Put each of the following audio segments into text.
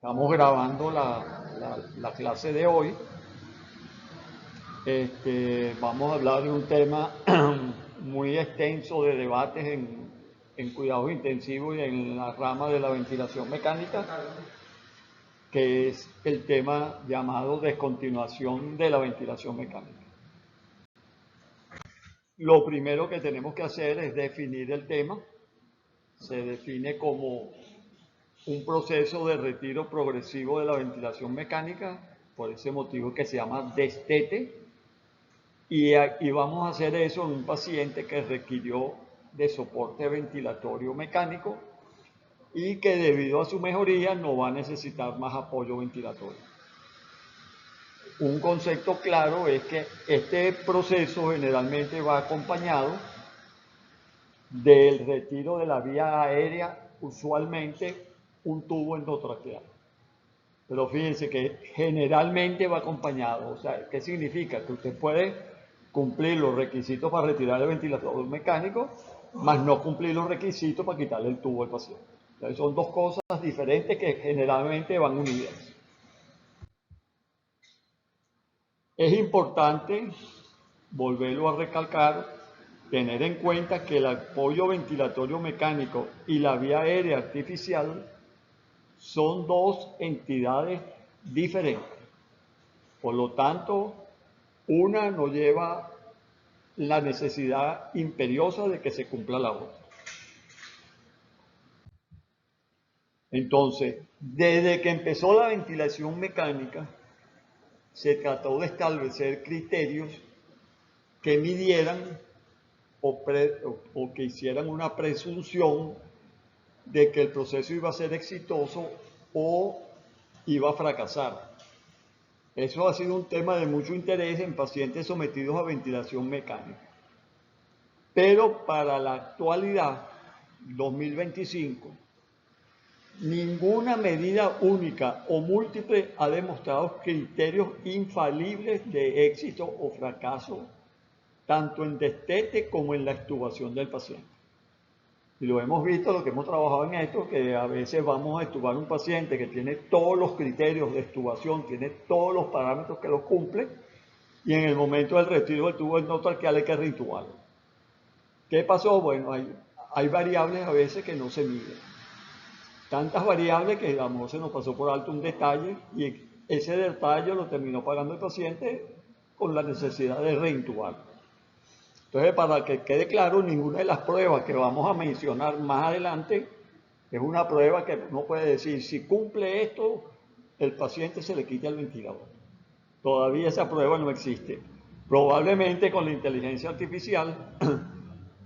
Estamos grabando la clase de hoy. Vamos a hablar de un tema muy extenso de debates en cuidados intensivos y en la rama de la ventilación mecánica, que es el tema llamado descontinuación de la ventilación mecánica. Lo primero que tenemos que hacer es definir el tema. Se define como un proceso de retiro progresivo de la ventilación mecánica, por ese motivo que se llama destete, y vamos a hacer eso en un paciente que requirió de soporte ventilatorio mecánico y que debido a su mejoría no va a necesitar más apoyo ventilatorio. Un concepto claro es que este proceso generalmente va acompañado del retiro de la vía aérea, usualmente un tubo endotraqueal. Pero fíjense que generalmente va acompañado. O sea, ¿qué significa? Que usted puede cumplir los requisitos para retirar el ventilador mecánico, más no cumplir los requisitos para quitarle el tubo al paciente. Entonces son dos cosas diferentes que generalmente van unidas. Es importante, volverlo a recalcar, tener en cuenta que el apoyo ventilatorio mecánico y la vía aérea artificial son dos entidades diferentes. Por lo tanto, una no lleva la necesidad imperiosa de que se cumpla la otra. Entonces, desde que empezó la ventilación mecánica, se trató de establecer criterios que midieran o que hicieran una presunción de que el proceso iba a ser exitoso o iba a fracasar. Eso ha sido un tema de mucho interés en pacientes sometidos a ventilación mecánica. Pero para la actualidad, 2025, ninguna medida única o múltiple ha demostrado criterios infalibles de éxito o fracaso, tanto en destete como en la extubación del paciente. Y lo hemos visto, lo que hemos trabajado en esto, que a veces vamos a extubar un paciente que tiene todos los criterios de extubación, tiene todos los parámetros que los cumple, y en el momento del retiro del tubo endotraqueal hay que reintubarlo. ¿Qué pasó? Bueno, hay variables a veces que no se miden. Tantas variables que a lo mejor se nos pasó por alto un detalle, y ese detalle lo terminó pagando el paciente con la necesidad de reintubarlo. Entonces, para que quede claro, ninguna de las pruebas que vamos a mencionar más adelante es una prueba que uno puede decir, si cumple esto, el paciente se le quita el ventilador. Todavía esa prueba no existe. Probablemente con la inteligencia artificial,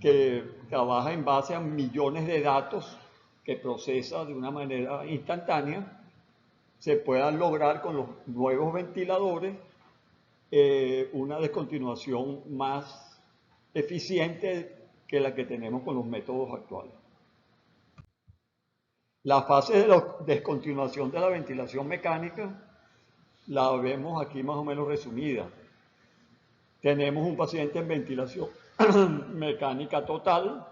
que trabaja en base a millones de datos que procesa de una manera instantánea, se puedan lograr con los nuevos ventiladores una descontinuación más eficiente que la que tenemos con los métodos actuales. La fase de la descontinuación de la ventilación mecánica la vemos aquí más o menos resumida. Tenemos un paciente en ventilación mecánica total.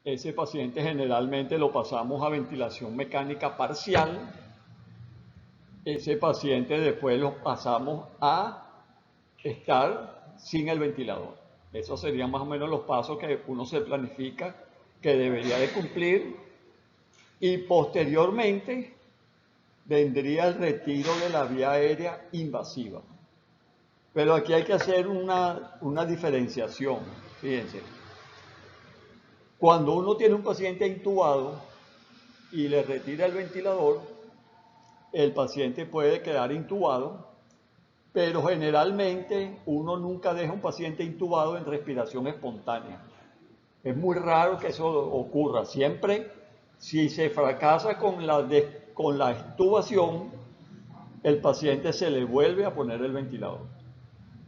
Ese paciente generalmente lo pasamos a ventilación mecánica parcial. Ese paciente después lo pasamos a estar sin el ventilador. Esos serían más o menos los pasos que uno se planifica que debería de cumplir, y posteriormente vendría el retiro de la vía aérea invasiva. Pero aquí hay que hacer una diferenciación. Fíjense, cuando uno tiene un paciente intubado y le retira el ventilador, el paciente puede quedar intubado, pero generalmente uno nunca deja un paciente intubado en respiración espontánea. Es muy raro que eso ocurra. Siempre, si se fracasa con la extubación, el paciente se le vuelve a poner el ventilador.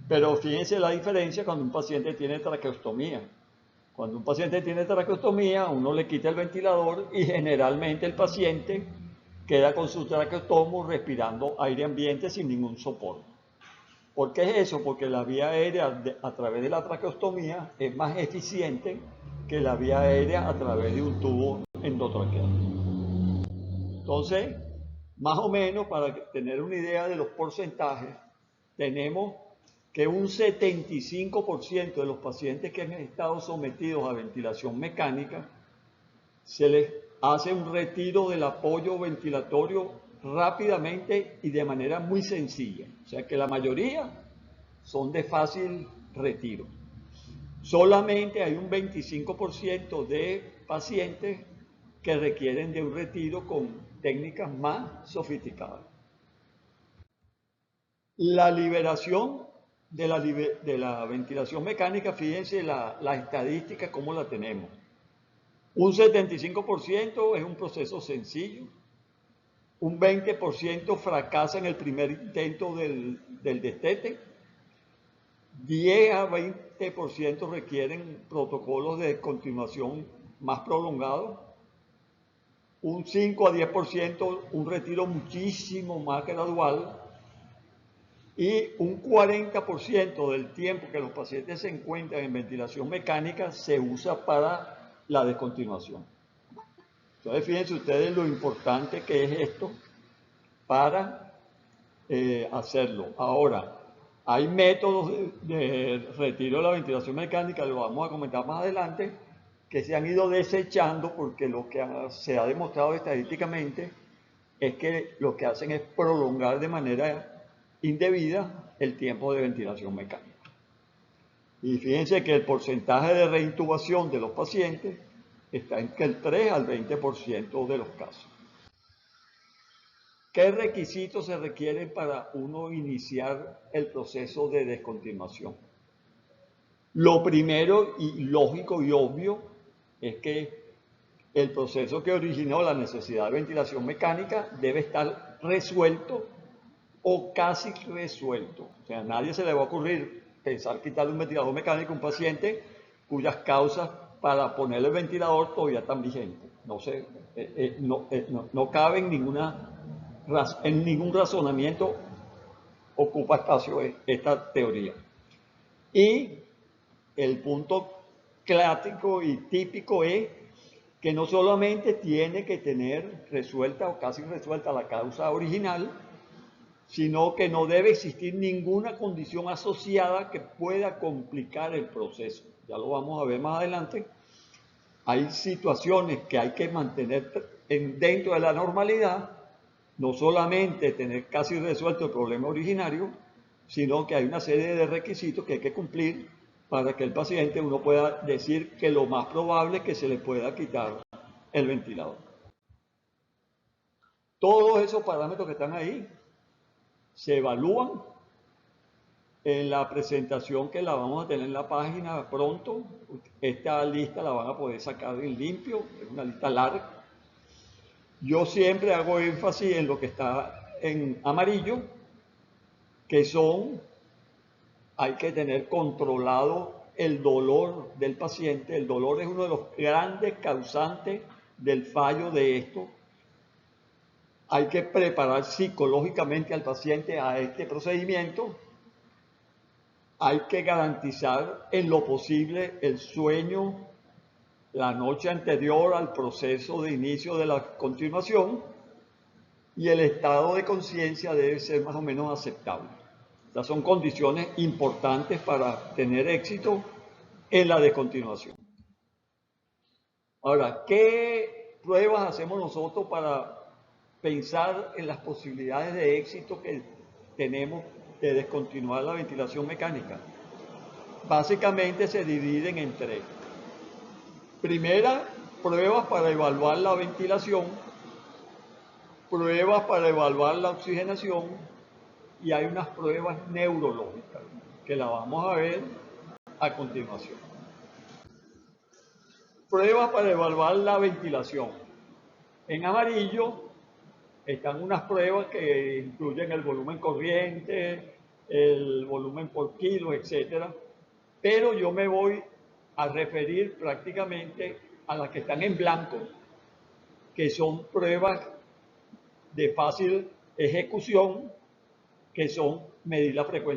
Pero fíjense la diferencia cuando un paciente tiene traqueostomía. Cuando un paciente tiene traqueostomía, uno le quita el ventilador y generalmente el paciente queda con su traqueotomo respirando aire ambiente sin ningún soporte. ¿Por qué es eso? Porque la vía aérea a través de la traqueostomía es más eficiente que la vía aérea a través de un tubo endotraqueal. Entonces, Más o menos, para tener una idea de los porcentajes, tenemos que un 75% de los pacientes que han estado sometidos a ventilación mecánica se les hace un retiro del apoyo ventilatorio rápidamente y de manera muy sencilla. O sea que la mayoría son de fácil retiro. Solamente hay un 25% de pacientes que requieren de un retiro con técnicas más sofisticadas. La liberación de la ventilación mecánica, fíjense la estadística, cómo la tenemos. Un 75% es un proceso sencillo, un 20% fracasa en el primer intento del destete, 10 a 20% requieren protocolos de descontinuación más prolongados, un 5 a 10% un retiro muchísimo más gradual y un 40% del tiempo que los pacientes se encuentran en ventilación mecánica se usa para la descontinuación. Entonces fíjense ustedes lo importante que es esto para hacerlo. Ahora, hay métodos de retiro de la ventilación mecánica, lo vamos a comentar más adelante, que se han ido desechando porque lo que se ha demostrado estadísticamente es que lo que hacen es prolongar de manera indebida el tiempo de ventilación mecánica. Y fíjense que el porcentaje de reintubación de los pacientes está entre el 3 al 20% de los casos. ¿Qué requisitos se requieren para uno iniciar el proceso de descontinuación? Lo primero y lógico y obvio es que el proceso que originó la necesidad de ventilación mecánica debe estar resuelto o casi resuelto. O sea, a nadie se le va a ocurrir pensar quitarle un ventilador mecánico a un paciente cuyas causas para ponerle el ventilador todavía están vigentes. No cabe en ningún razonamiento, ocupa espacio esta teoría. Y el punto clásico y típico es que no solamente tiene que tener resuelta o casi resuelta la causa original, sino que no debe existir ninguna condición asociada que pueda complicar el proceso. Ya lo vamos a ver más adelante. Hay situaciones que hay que mantener dentro de la normalidad, no solamente tener casi resuelto el problema originario, sino que hay una serie de requisitos que hay que cumplir para que el paciente uno pueda decir que lo más probable es que se le pueda quitar el ventilador. Todos esos parámetros que están ahí se evalúan en la presentación que la vamos a tener en la página pronto. Esta lista la van a poder sacar en limpio, es una lista larga. Yo siempre hago énfasis en lo que está en amarillo, que hay que tener controlado el dolor del paciente. El dolor es uno de los grandes causantes del fallo de esto. Hay que preparar psicológicamente al paciente a este procedimiento. Hay que garantizar en lo posible el sueño la noche anterior al proceso de inicio de la continuación y el estado de conciencia debe ser más o menos aceptable. Estas son condiciones importantes para tener éxito en la descontinuación. Ahora, ¿qué pruebas hacemos nosotros para pensar en las posibilidades de éxito que tenemos de descontinuar la ventilación mecánica? Básicamente se dividen en tres. Primera, pruebas para evaluar la ventilación, pruebas para evaluar la oxigenación y hay unas pruebas neurológicas que las vamos a ver a continuación. Pruebas para evaluar la ventilación. En amarillo están unas pruebas que incluyen el volumen corriente, el volumen por kilo, etc. Pero yo me voy a referir prácticamente a las que están en blanco, que son pruebas de fácil ejecución, que son medir la frecuencia